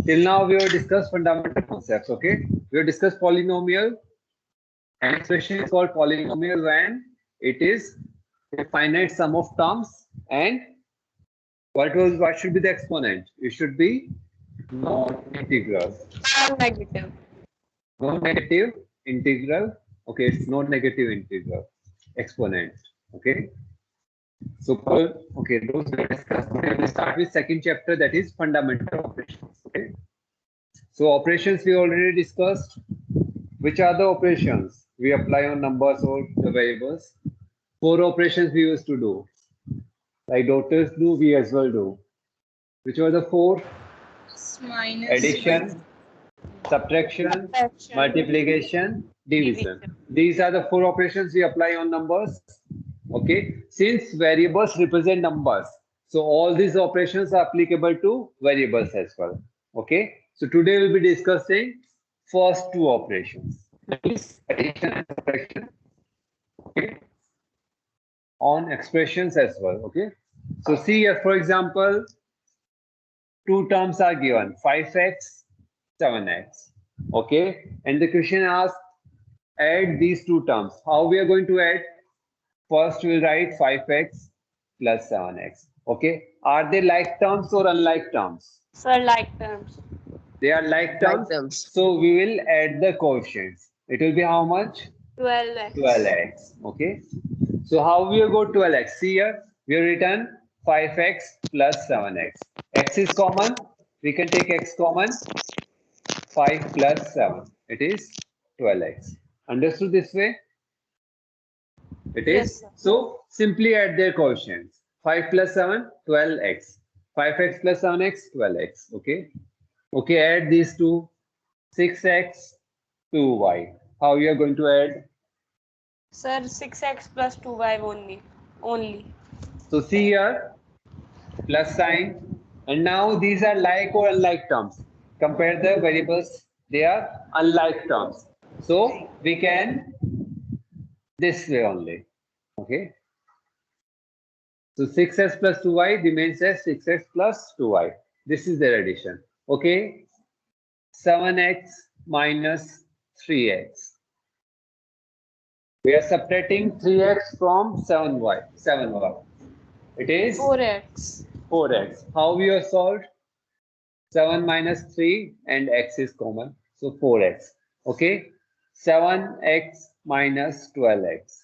till now we have discussed fundamental concepts. Okay, we have discussed polynomial. An expression is called polynomial when it is a finite sum of terms, and what should be the exponent? It should be non-integral. Negative. Non-negative integral. Okay, it's non-negative integral exponent. Okay. So, okay, those we discussed. Okay, we'll start with second chapter, that is fundamental operations. Okay. So operations we already discussed. Which are the operations we apply on numbers or the variables? 4 operations we used to do. Like doctors do, we as well do. Which were the 4? Minus. Addition, subtraction, multiplication, division. These are the 4 operations we apply on numbers. Okay. Since variables represent numbers, so all these operations are applicable to variables as well. Okay. So today we'll be discussing first 2 operations. That is addition and subtraction. Okay. On expressions as well. Okay. So see here, for example, 2 terms are given, 5x, 7x. Okay. And the question asks, add these 2 terms. How we are going to add? First, we'll write 5x plus 7x. Okay. Are they like terms or unlike terms? Sir, like terms. They are like terms. So we will add the coefficients. It will be how much? 12x. 12x. Okay. So how we will go 12x? See here, we have written 5x plus 7x. X is common. We can take x common. 5 plus 7. It is 12x. Understood this way? It is. Yes, So simply add their coefficients. 5 plus 7, 12x. 5x plus 7x, 12x. Okay. Okay, add these two. 6x, 2y. How you are going to add? Sir, 6x plus 2y only. So see here, plus sign. And now these are like or unlike terms. Compare the variables. They are unlike terms. So we can this way only. Okay. So 6x plus 2y remains as 6x plus 2y. This is their addition. Okay. 7x minus 3x. We are subtracting 3x from 7y. It is 4x. 4x. How we have solved? 7 minus 3 and x is common. So 4x. Okay. 7x minus 12x.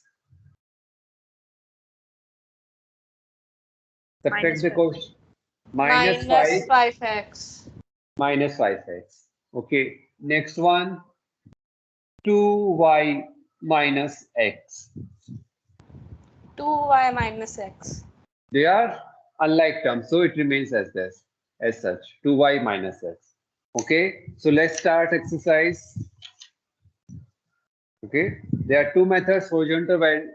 Subtract the quotient. Minus 5. 5x. Minus 5x. Okay. Next one. 2y minus x. 2y minus x. They are unlike terms, so it remains as this, as such. 2y minus x. Okay. So let's start exercise. Okay. There are 2 methods, horizontal and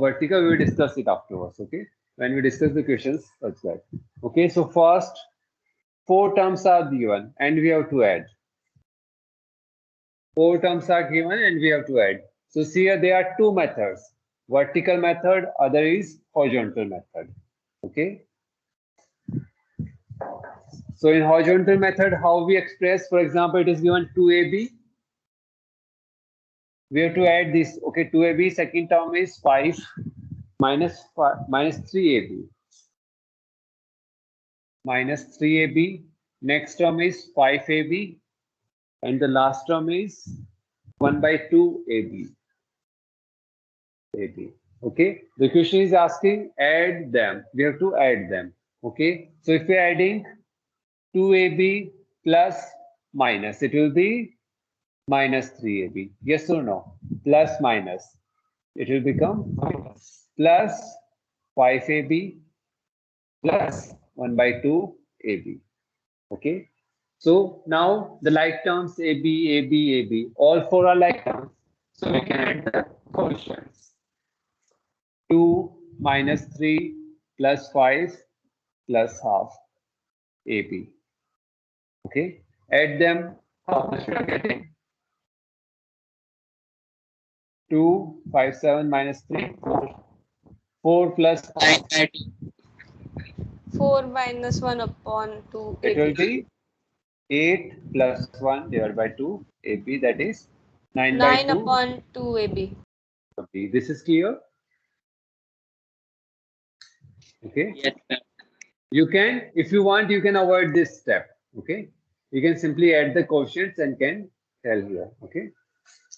vertical. We will discuss it afterwards. Okay. When we discuss the questions, that's that. Okay. So first, 4 terms are given and we have to add. 4 terms are given and we have to add. So see here, there are 2 methods. Vertical method, other is horizontal method. Okay. So in horizontal method, how we express, for example, it is given 2ab. We have to add this. Okay, 2ab, second term is 5 minus 3ab. Minus 3ab. Next term is 5ab. And the last term is 1 by 2 ab. Okay. The question is asking add them. We have to add them. Okay. So if we are adding 2ab plus minus, it will be minus 3ab. Yes or no? Plus minus. It will become minus. Plus 5ab plus 1 by 2 ab. Okay. So now the like terms AB, AB, AB, all 4 are like terms. So we can add the coefficients. 2 minus 3 plus 5 plus half AB. Okay. Add them. How much we are getting? 2, 5, 7 minus 3, 4. 4 plus 5. 4 minus 1 upon 2. It will be 8 plus 1 divided by 2 AB, that is 9 by 9 2 upon 2 AB. B. This is clear? Okay. Yes, sir. You can, if you want, you can avoid this step. Okay. You can simply add the quotients and can tell here. Okay.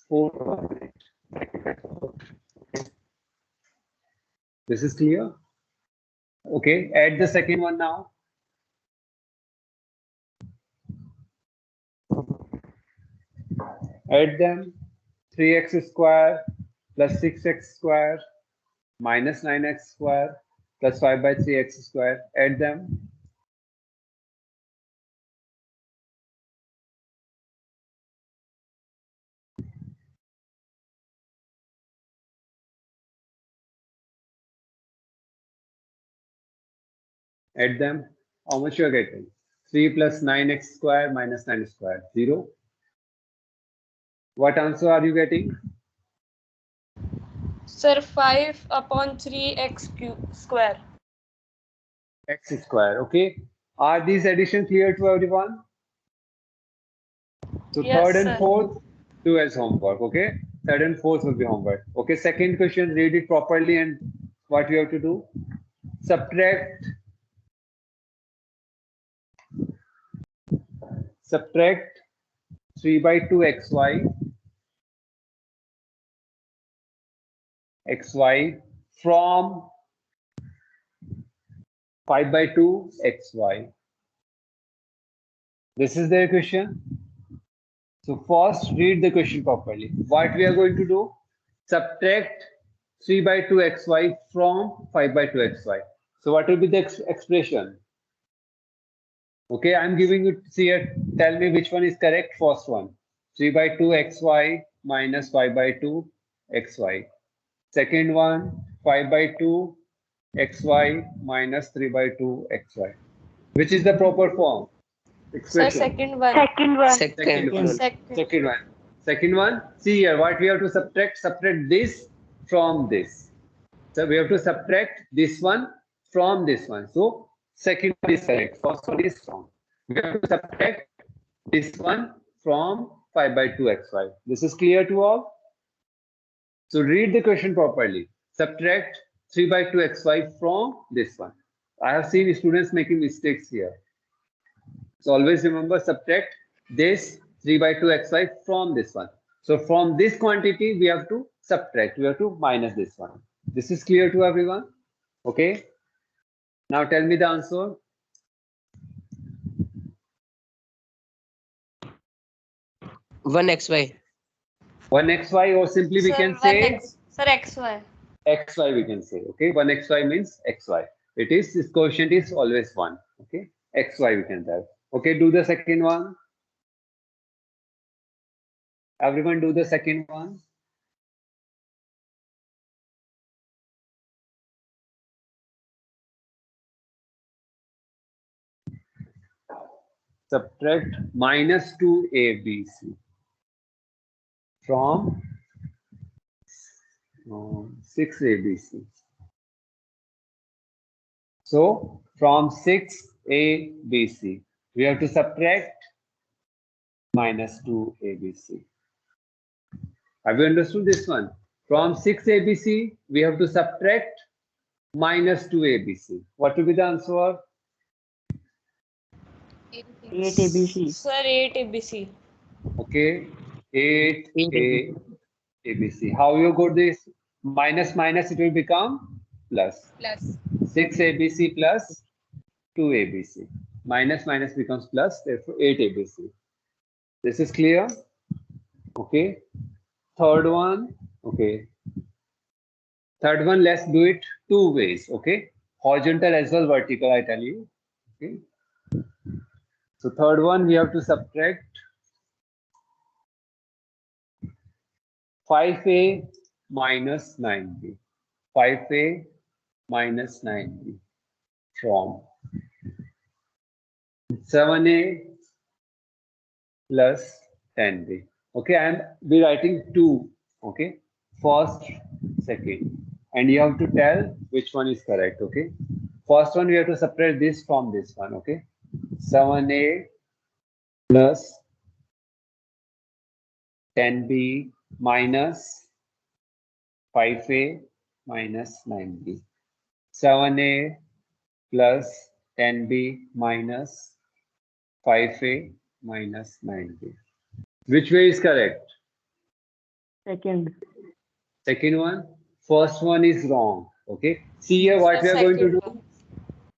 4. This is clear? Okay. Add the second one now. Add them. 3x square plus 6x square minus 9x square plus 5 by 3x square. Add them. Add them. How much you are getting? 3 plus 9x square minus 9 square. 0. What answer are you getting? Sir, 5 upon 3x square. X square. Okay. Are these additions clear to everyone? So Yes, third and sir. fourth, do as homework. Okay. Third and fourth will be homework. Okay. Second question, read it properly and what we have to do. Subtract 3 by 2 xy from 5 by 2 xy. This is the question. So first read the question properly. What we are going to do? Subtract 3 by 2 xy from 5 by 2 xy. So what will be the expression? Okay, I'm giving you here. Tell me which one is correct. First one. 3 by 2 xy minus 5 by 2 xy. Second one, 5 by 2 xy minus 3 by 2 xy. Which is the proper form? Sir, Expression. second one. Second one. Second Second. one. Second one. See here, what we have to subtract? Subtract this from this. So we have to subtract this one from this one. So second one is correct. First one is wrong. We have to subtract this one from 5 by 2 xy. This is clear to all? So read the question properly. Subtract 3 by 2 xy from this one. I have seen students making mistakes here. So always remember, subtract this 3 by 2 xy from this one. So from this quantity, we have to subtract. We have to minus this one. This is clear to everyone? Okay. Now tell me the answer. One XY. 1xy, or simply we Sir, can say Sir, xy. xy we can say. Okay. 1xy means xy. It is, this quotient is always 1. Okay. Xy we can have. Okay. Do the second one. Everyone do the second one. Subtract minus 2abc from 6abc. So from 6abc, we have to subtract minus 2abc. Have you understood this one? From 6abc, we have to subtract minus 2abc. What will be the answer? 8 ABC. Sir, 8 ABC. Okay, 8abc. How you got this? Minus minus, it will become plus. plus 6abc plus 2abc. Minus minus becomes plus, therefore 8abc. This is clear? Okay. Third one. Okay. Third one, let's do it two ways. Okay. Horizontal as well, vertical, I tell you. Okay. So third one, we have to subtract 5a minus 9b. 5a minus 9b from 7a plus 10b. Okay, I am be writing two. Okay, first, second, and you have to tell which one is correct. Okay, first one we have to separate this from this one. Okay, 7a plus 10b minus 5a minus 9b. 7a plus 10b minus 5a minus 9b. Which way is correct? Second. Second one. First one is wrong. Okay. See here what we are going to do.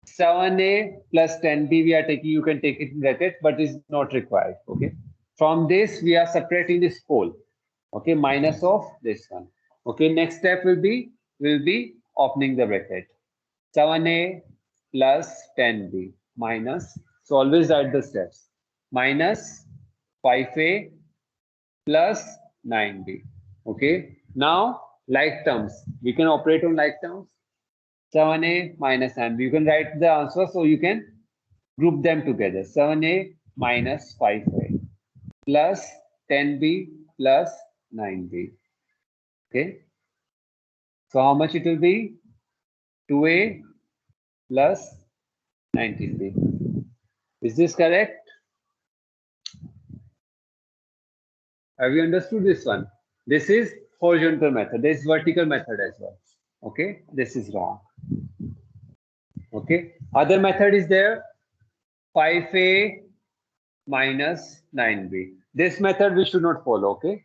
7a plus 10b we are taking. You can take it in bracket, but it's not required. Okay. From this we are separating this whole. Okay. Minus of this one. Okay. Next step will be opening the bracket. 7a plus 10b minus. So always write the steps. Minus 5a plus 9b. Okay. Now like terms. We can operate on like terms. 7a minus 9b. You can write the answer so you can group them together. 7a minus 5a plus 10b plus 9b. Okay. So how much it will be? 2a plus 19b. Is this correct? Have you understood this one? This is horizontal method. There is vertical method as well. Okay. This is wrong. Okay. Other method is there. 5a minus 9b. This method we should not follow. Okay.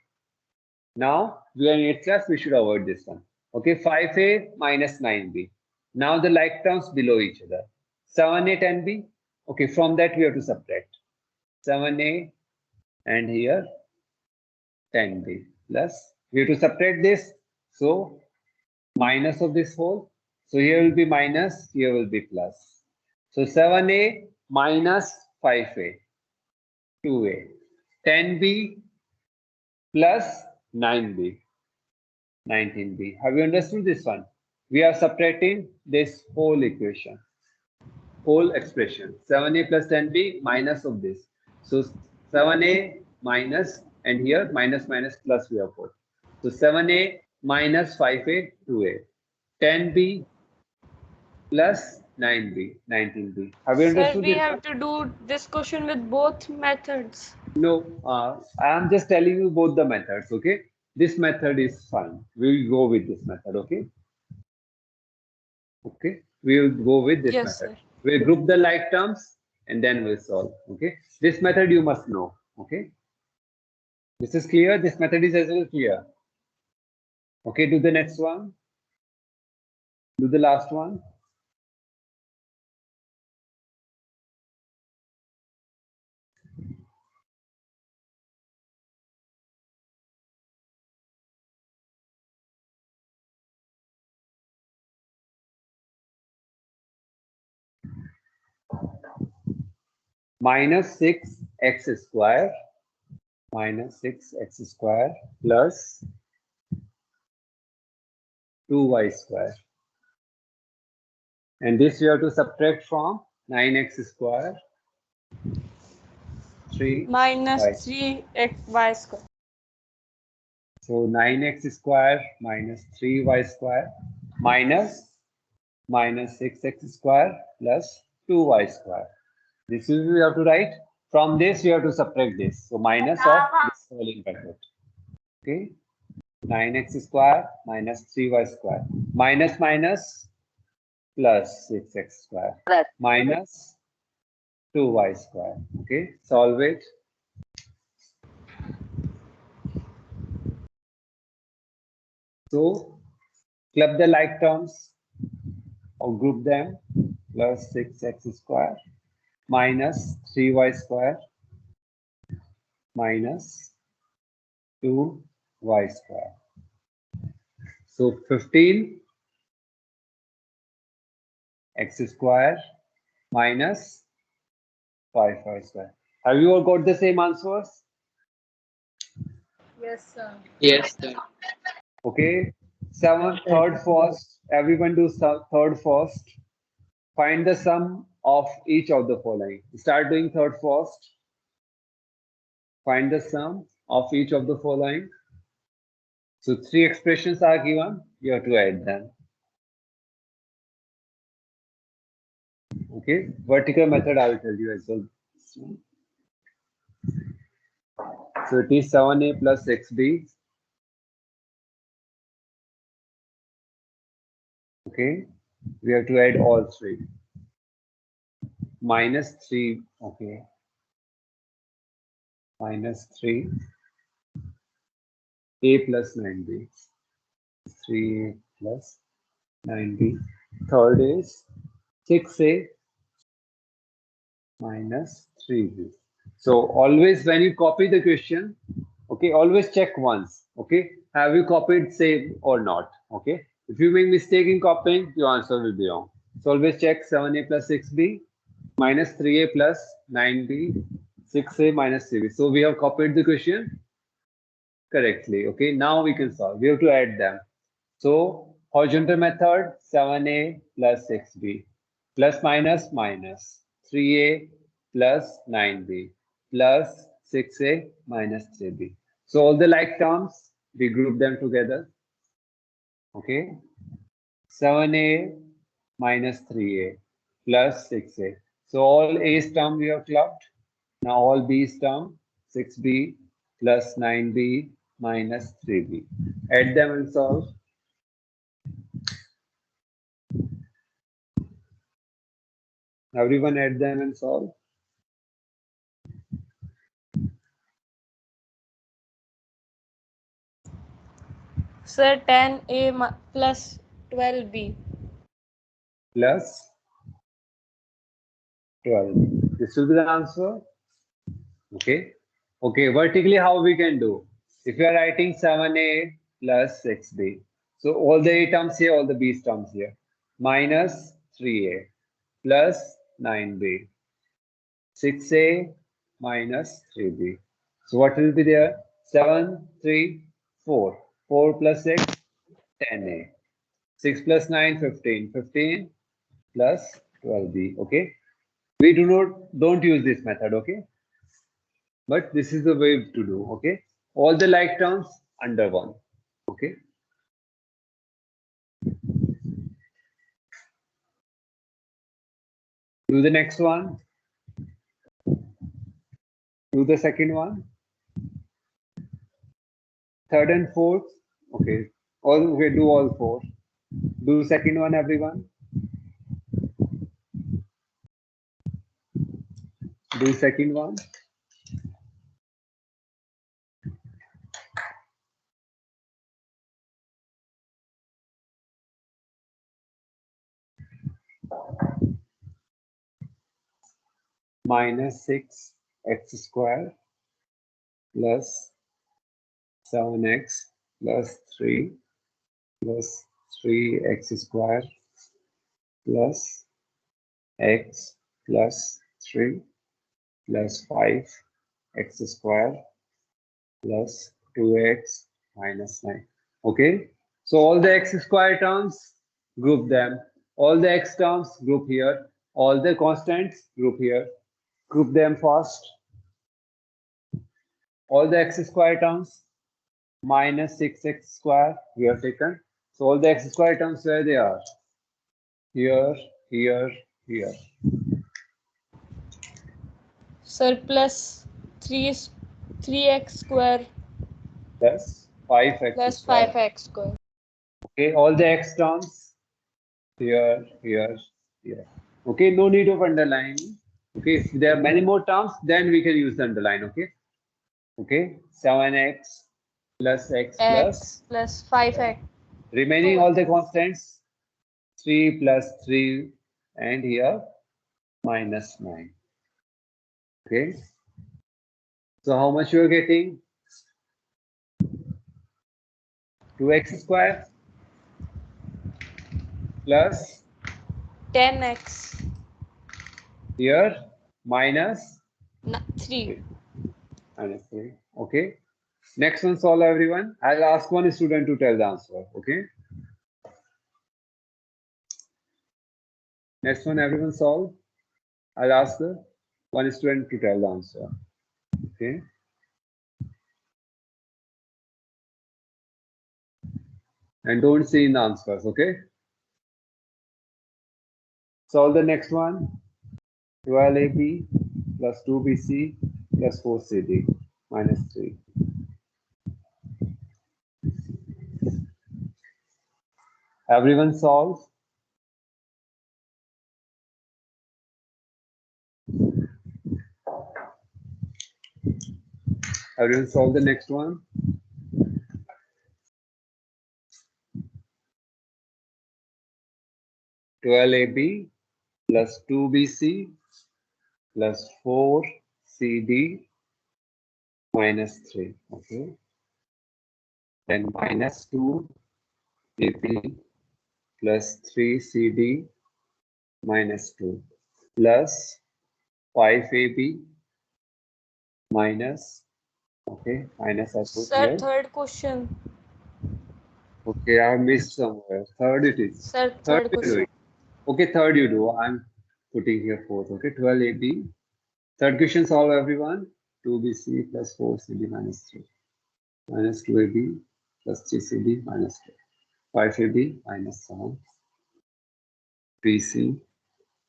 Now we are in 8th class. We should avoid this one. Okay. 5a minus 9b. Now the like terms below each other. 7a 10b. Okay. From that we have to subtract 7a and here 10b plus. We have to subtract this. So minus of this whole. So here will be minus. Here will be plus. So 7a minus 5a. 2a. 10b plus 9b. 19b. Have you understood this one? We are subtracting this whole equation. Whole expression. 7a plus 10b minus of this. So 7a minus and here minus minus plus we have put. So 7a minus 5a 2a. 10b plus 9b, 19b. Have you Sir, understood we this? have to do this question with both methods. No, I am just telling you both the methods, okay? This method is fine. We will go with this method, okay? Okay, we will go with this Yes, method. sir. We'll group the like terms and then we'll solve, okay? This method you must know, okay? This is clear. This method is as well clear. Okay, do the next one. Do the last one. Minus 6x square minus 6x square plus 2y square. And this you have to subtract from 9x square 3y. Minus 3xy square. So 9x square minus 3y square minus 6x square plus 2y square. This is you have to write. From this you have to subtract this. So minus of this whole in bracket. Okay. 9x square minus 3y square minus minus plus 6x square minus 2y square. Okay. Solve it. So club the like terms or group them. Plus 6x square minus 3y square minus 2y square. So 15 x square minus 5y square. Have you all got the same answers? Yes, sir. Yes, sir. Okay. Third first. Everyone do third first. Find the sum of each of the following. Start doing third first. Find the sum of each of the following. So 3 expressions are given. You have to add them. Okay. Vertical method I will tell you as well. So it is 7a plus 6b. Okay, we have to add all three. Minus 3, okay. Minus 3, a plus 9b. 3a plus 9b. Third is 6a minus 3b. So always when you copy the question, okay, always check once. Okay, have you copied same or not? Okay, if you make mistake in copying, your answer will be wrong. So always check 7a plus 6b minus 3a plus 9b, 6a minus 3b. So we have copied the question correctly. Okay, now we can solve. We have to add them. So horizontal method 7a plus 6b plus minus minus 3a plus 9b plus 6a minus 3b. So all the like terms, we group them together. Okay, 7a minus 3a plus 6a. So all a's term we have clubbed. Now all b's term 6b plus 9b minus 3b. Add them and solve. Everyone add them and solve. Sir, 10a plus 12b. Plus 12. This will be the answer. Okay. Okay. Vertically, how we can do? If you are writing 7a plus 6b. So all the a terms here, all the b terms here. Minus 3a plus 9b. 6a minus 3b. So what will be there? 7, 3, 4. 4 plus 6, 10a. 6 plus 9, 15. 15 plus 12b. Okay. We don't use this method. Okay. But this is the way to do. Okay. All the like terms under one. Okay. Do the next one. Do the second one. Third and fourth. Okay. Okay, do all four. Do second one, everyone. Do second one. Minus 6x square plus 7x plus 3 plus 3x square plus x plus 3 plus 5x square plus 2x minus 9. Okay. So all the x square terms, group them. All the x terms, group here. All the constants, group here. Group them first. All the x square terms, minus 6x square, we have taken. So all the x square terms, where they are? Here, here, here. Sir, plus 3x square Plus 5x plus square. 5x square. Okay, all the x terms, here, here, here. Okay, no need of underline. Okay, if there are many more terms, then we can use the underline. Okay. Okay, 7x plus x Plus 5x. remaining all the constants, 3 plus 3, and here minus 9. Okay. So how much you are getting? 2x square plus 10x. here minus 3. minus 3. Okay. Next one solve, everyone. I'll ask one student to tell the answer. Okay. Next one, everyone solve. I'll ask the one student to tell the answer. Okay. And don't see in the answers. Okay. Solve the next one. 12ab plus 2bc plus 4CD minus 3. Everyone solve? Everyone solve the next one? (12AB plus 2BC plus 4CD minus 3. Okay. Then minus 2AB plus 3CD minus 2 plus 5AB minus, okay, minus I put Sir, here. third question. Okay, I missed somewhere. Third it is. Sir, Third third you question. do it. Okay, third you do. I'm putting here fourth. Okay, 12AB. Third question solve everyone. 2BC plus 4CD minus 3. Minus 2AB plus 3CD minus 2. 5AB minus 7. BC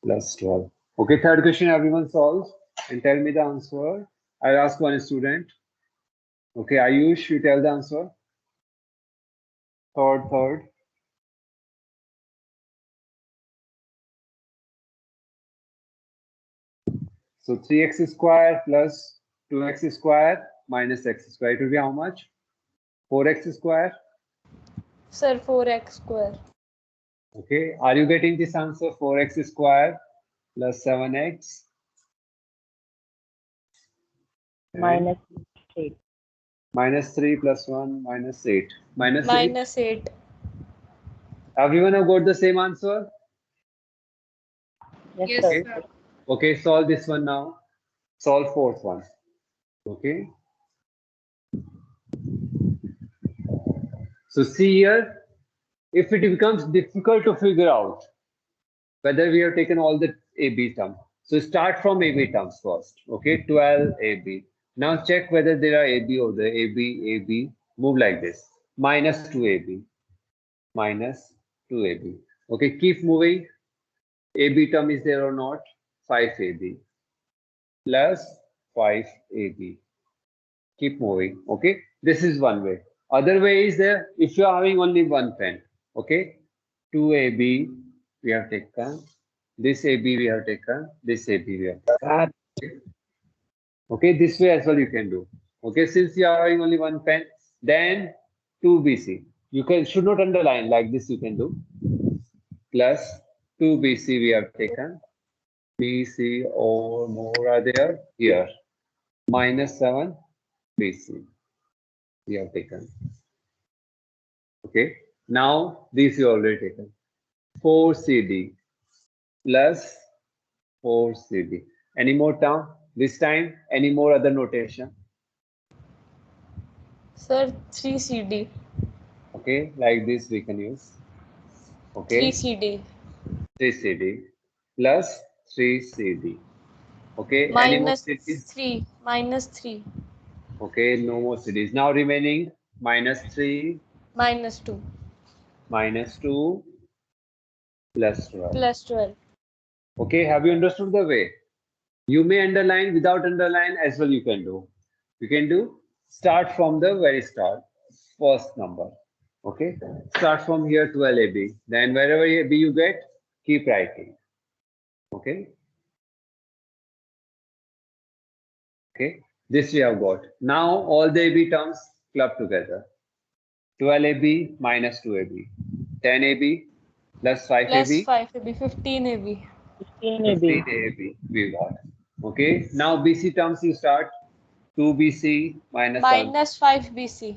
plus 12. Okay, third question everyone solves and tell me the answer. I'll ask one student. Okay, Ayush, you tell the answer. Third. So 3x square plus 2x square minus x square. It will be how much? 4x square. Sir, 4x square. Okay, are you getting this answer? 4x square plus 7x minus 8. minus 3 plus 1 minus 8. Minus 8. Minus 8. Everyone have got the same answer? Yes, Yes, sir. sir. Okay, solve this one now. Solve fourth one. Okay. So see here, if it becomes difficult to figure out whether we have taken all the AB terms. So start from AB terms first. Okay, 12 AB. Now check whether there are AB or the AB. Move like this. Minus 2AB. Minus 2AB. Okay, keep moving. AB term is there or not? 5AB. Plus 5AB. Keep moving. Okay, this is one way. Other way is there if you are having only one pen. Okay, 2AB we have taken, this AB we have taken, this AB we have taken. Okay, this way as well you can do. Okay, since you are having only one pen, then 2BC. You can should not underline like this. You can do plus 2BC we have taken. BC or more are there here. Minus 7 BC we have taken. Okay, now these you already taken. 4CD plus 4CD. Any more term? This time, any more other notation? Sir, 3CD. Okay, like this we can use. Okay, 3CD. 3CD plus 3CD. Okay, any more Minus CDs? 3. Minus 3. Okay, no more CDs. Now remaining minus 3, Minus 2. minus 2, plus 12. Plus 12. Okay, have you understood the way? You may underline, without underline as well you can do. You can do start from the very start, first number. Okay, start from here 12AB. Then wherever AB you get, keep writing. Okay. Okay, this we have got. Now all the AB terms club together. 12AB minus 2AB. 10AB plus 5AB. Plus 5AB. 15AB. 15 AB. 15AB we got. Okay, now BC terms you start. 2BC minus 7. Minus 5BC.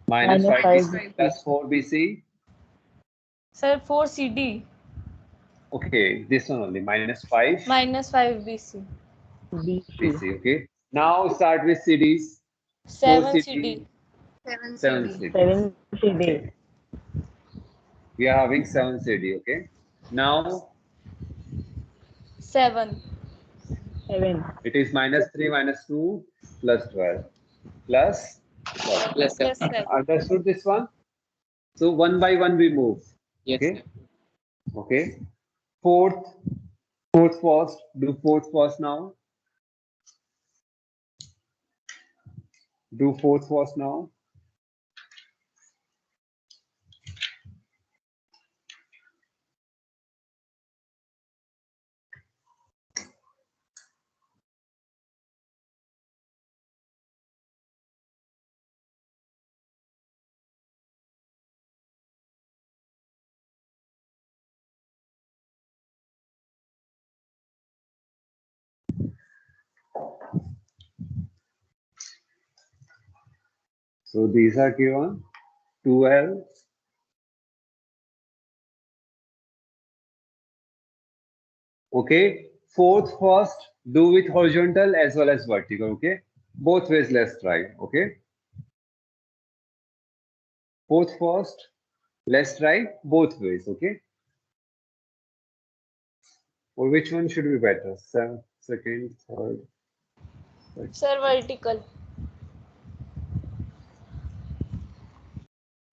Minus Minus 5BC 5 plus 4BC. Sir, 4CD. Okay, this one only. Minus 5 Minus 5BC. BC. BC. Okay. Now start with CDs. 7CD. 7 7 CD. CD. 7 CD. Okay. We are having 7 CD. Okay. Now 7. 7. it is minus 3 minus 2 plus 12 plus 12. Plus 7. Understood this one? So one by one we move. Okay. Okay. Fourth first. Do fourth first now. Do fourth first now. So these are given 12. Okay. Fourth first, do with horizontal as well as vertical. Okay. Both ways, let's try. Okay. Fourth first, let's try both ways. Okay. Or which one should be better? Second, third. Sir, vertical.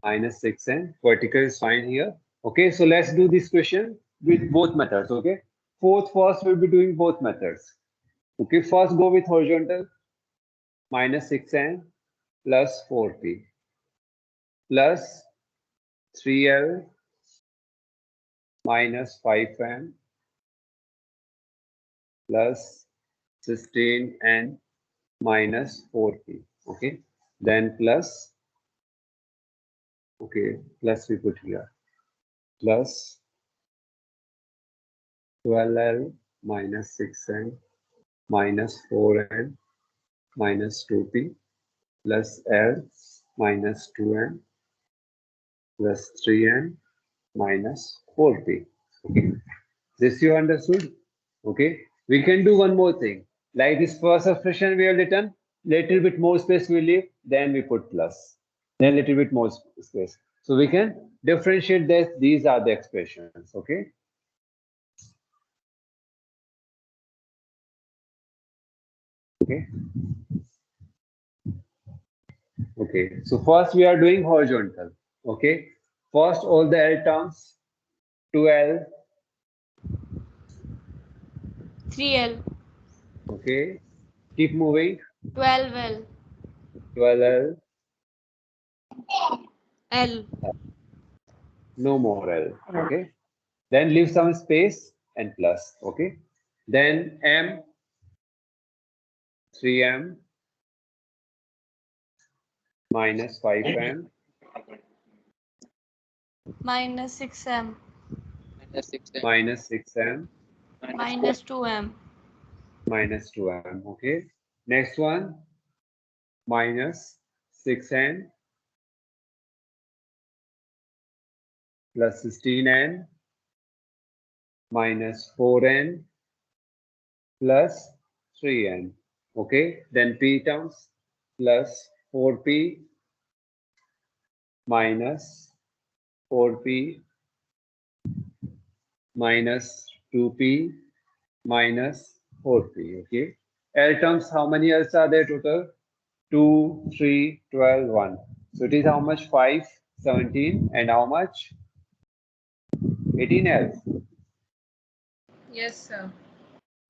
-6 and vertical is fine here. Okay, so let's do this question with both methods. Okay, fourth first we'll be doing both methods. Okay, first go with horizontal. -6n plus 4p plus 3l minus 5n plus 16n minus 4p. Okay, then plus. Okay, plus we put here plus 12l minus 6n minus 4n minus 2p plus l minus 2n plus 3n minus 4p. Okay, this you understood? Okay, we can do one more thing. Like this first expression we have written, little bit more space we leave, then we put plus, then little bit more space. So we can differentiate this. These are the expressions. Okay. Okay. Okay. So first we are doing horizontal. Okay. First all the L terms, 2L. 3L. Okay. Keep moving. 12L. 12L. L. No more L. Okay. Then leave some space and plus. Okay. Then M, 3M minus 5M Minus 6M. minus 6M Minus 2M. minus 2M. Okay. Next one, minus 6N plus 16N minus 4N plus 3N. Okay. Then P terms plus 4P minus 4P minus 2P minus 4P. Okay. L terms, how many L's are there total? 2, 3, 12, 1. So it is how much? 5, 17, and how much? 18 L's. Yes, sir.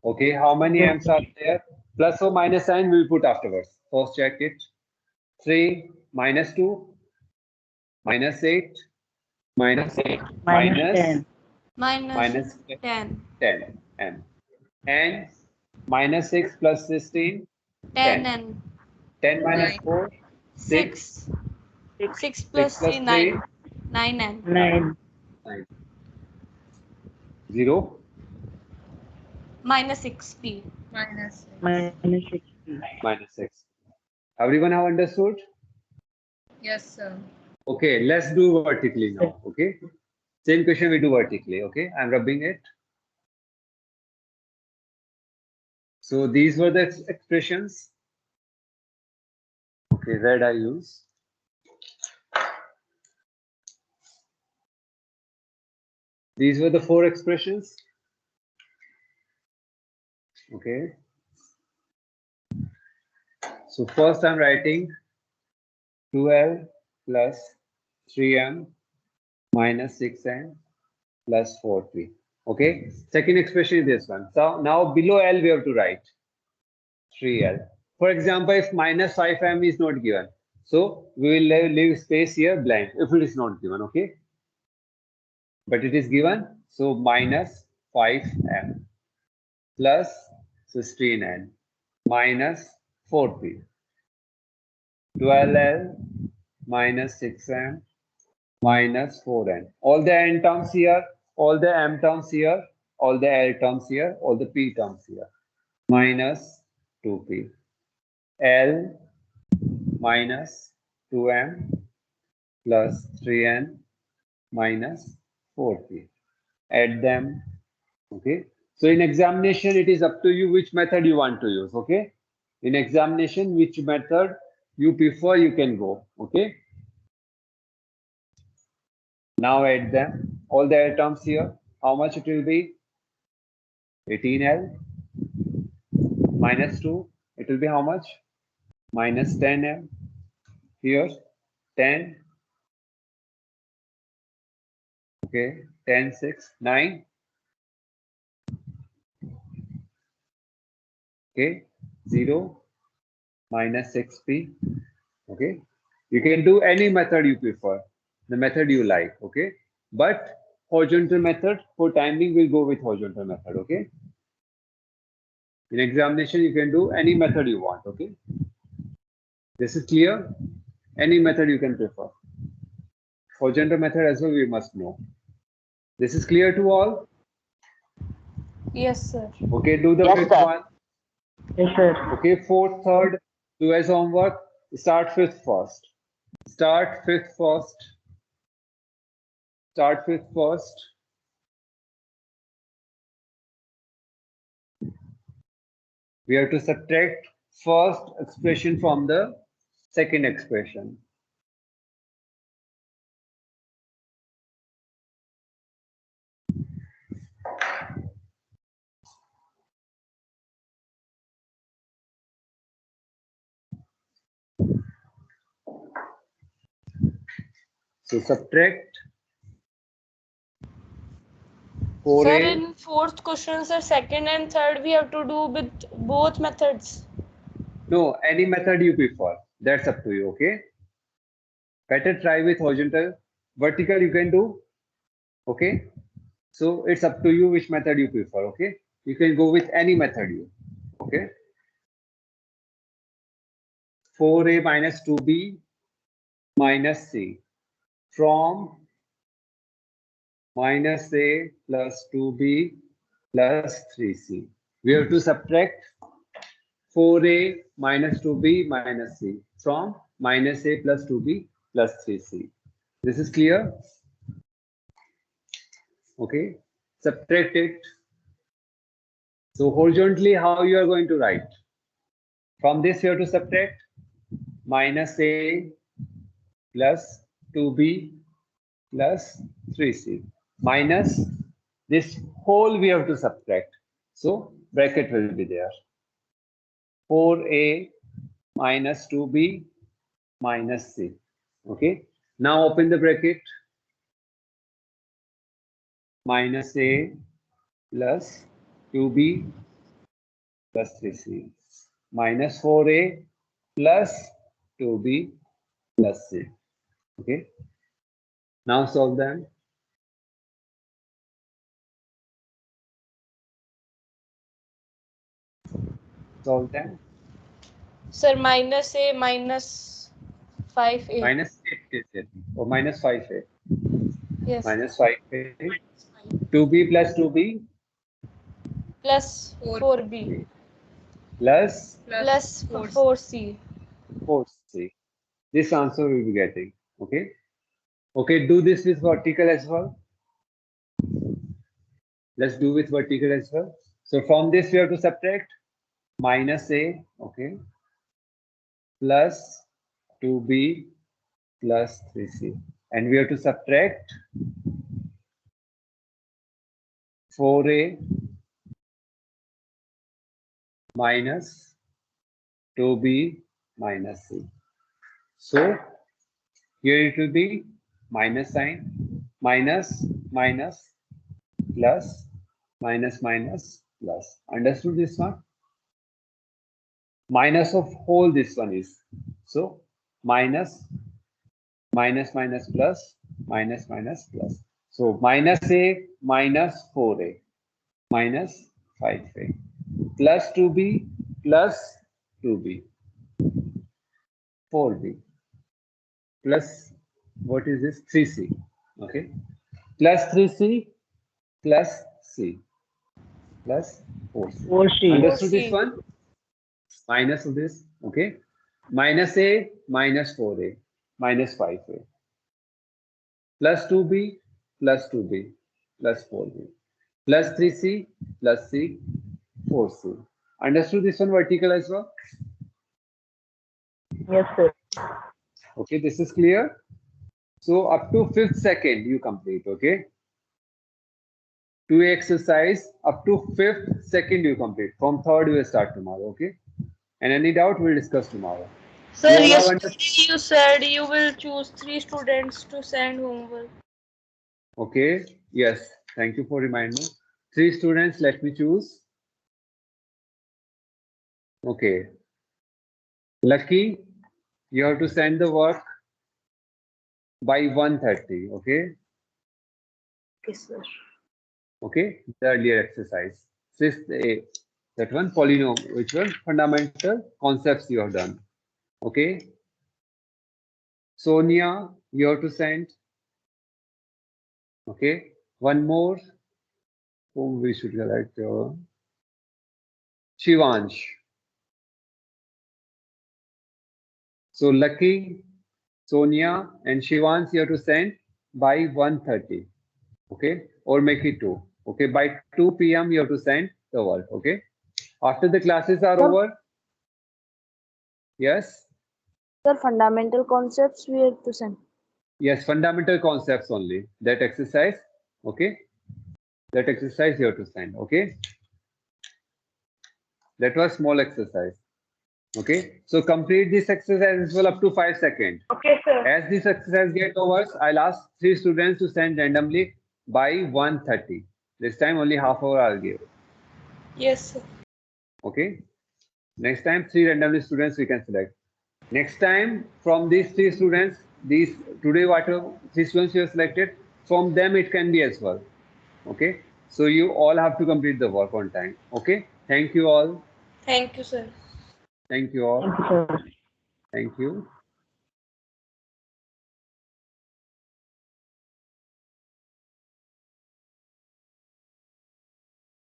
Okay, how many M's are there? Plus or minus sign we will put afterwards. First check it. 3 minus 2 minus 8 minus 8 minus 10. Minus 10 10. M. And minus 6 plus 16 10. 10N. 10 minus Nine. 4 6 6. 6 6 plus plus 3, 3 9. 9N. 9 9. 0 Minus 6P. Minus minus 6. minus 6. Everyone have understood? Yes, sir. Okay, let's do vertically now. Okay, same question we do vertically. Okay, I'm rubbing it. So these were the expressions. Okay, red I use. These were the 4 expressions. Okay. So first I'm writing 2L plus 3M minus 6N plus 4P. Okay. Second expression is this one. So now below L we have to write 3L. For example, if minus 5m is not given, so we will leave space here blank if it is not given, okay? But it is given, so minus 5m plus 16n minus 4p, 12l minus 6m minus 4n. All the n terms here, all the m terms here, all the l terms here, all the p terms here, minus 2p. L minus 2m plus 3n minus 4p. Add them, okay? So in examination, it is up to you which method you want to use, okay? In examination, which method you prefer, you can go, okay? Now add them, all the terms here. How much it will be? 18L minus 2, it will be how much? Minus 10M. Here, 10. Okay, 10, 6, 9. Okay, 0 minus 6p. Okay, you can do any method you prefer, the method you like. Okay, but horizontal method for timing will go with horizontal method. Okay, in examination you can do any method you want. Okay, this is clear. Any method you can prefer. Horizontal method as well we must know. This is clear to all. Yes, sir. Okay, do the Yes, fifth sir. one. Yes, sir. Okay, fourth, third, do as homework. Start fifth first. Start fifth first. Start fifth first. We have to subtract first expression from the second expression. So subtract Sir, 4a. in fourth question, sir, second and third, we have to do with both methods. No, any method you prefer. That's up to you, okay? Better try with horizontal. Vertical you can do, okay? So it's up to you which method you prefer, okay? You can go with any method you, okay? 4a minus 2b minus c from minus a plus 2b plus 3c. We have to subtract 4a minus 2b minus c from minus a plus 2b plus 3c. This is clear? Okay. Subtract it. So horizontally, how you are going to write? From this, you have to subtract minus a plus 2b plus 3c minus this whole we have to subtract. So bracket will be there. 4a minus 2b minus c. Okay. Now open the bracket. Minus a plus 2b plus 3c minus 4a plus 2b plus c. Okay. Now solve them. Solve them. Sir, minus a minus 5a. Minus 8 is it? Or minus 5a. Yes. Minus 5a. 2b plus 2b Plus 4b. plus Plus 4. 4c. 4c. This answer we will be getting. Okay. Okay, do this with vertical as well. Let's do with vertical as well. So from this we have to subtract minus a, okay, plus 2b plus 3c. And we have to subtract 4a minus 2b minus c. So here it will be minus sign, minus, minus, plus, minus, minus, plus. Understood this one? minus of whole this one is. So minus, minus, minus, plus, minus, minus, plus. So minus a, minus 4a, minus 5a, plus 2b, plus 2b, 4b, plus, what is this? 3c, okay? Plus 3c, plus c, plus 4c. 4C. Understood 4C. this one? Minus of this, okay? Minus a, minus 4a, minus 5a, plus 2b, plus 2b, plus 4b, plus 3c, plus c, 4c. Understood this one vertical as well? Yes, sir. Okay, this is clear. So up to 5th second you complete, okay? 2 exercise up to 5th second you complete. From 3rd we will start tomorrow, okay? And any doubt we'll discuss tomorrow. Sir, You all have yesterday you said you will choose 3 students to send homework. Okay, yes, thank you for reminding me. 3 students, let me choose. Okay. Lucky, you have to send the work by 1:30, okay? Okay, sir. Okay, the earlier exercise. 6th A, that one, polynomial, which one? Fundamental concepts you have done. Okay. Sonia, you have to send. Okay. One more. Whom we should select? Shivansh. So Lucky, Sonia, and Shivansh, you have to send by 1:30. Okay, or make it 2. Okay, by 2 p.m. you have to send the work. Okay, after the classes are over. Yes. Sir, fundamental concepts we have to send. Yes, fundamental concepts only. That exercise. Okay, that exercise you have to send. Okay, that was small exercise. Okay, so complete this exercise as well up to 5 seconds. Okay, sir. As this exercise gets over, I'll ask 3 students to send randomly by 1:30. This time only half hour I'll give. Yes, sir. Okay. Next time 3 randomly students we can select. Next time from these 3 students, these today whatever 3 students you have selected, from them it can be as well. Okay. So you all have to complete the work on time. Okay. Thank you all. Thank you, sir. Thank you all. Thank you, sir. Thank you.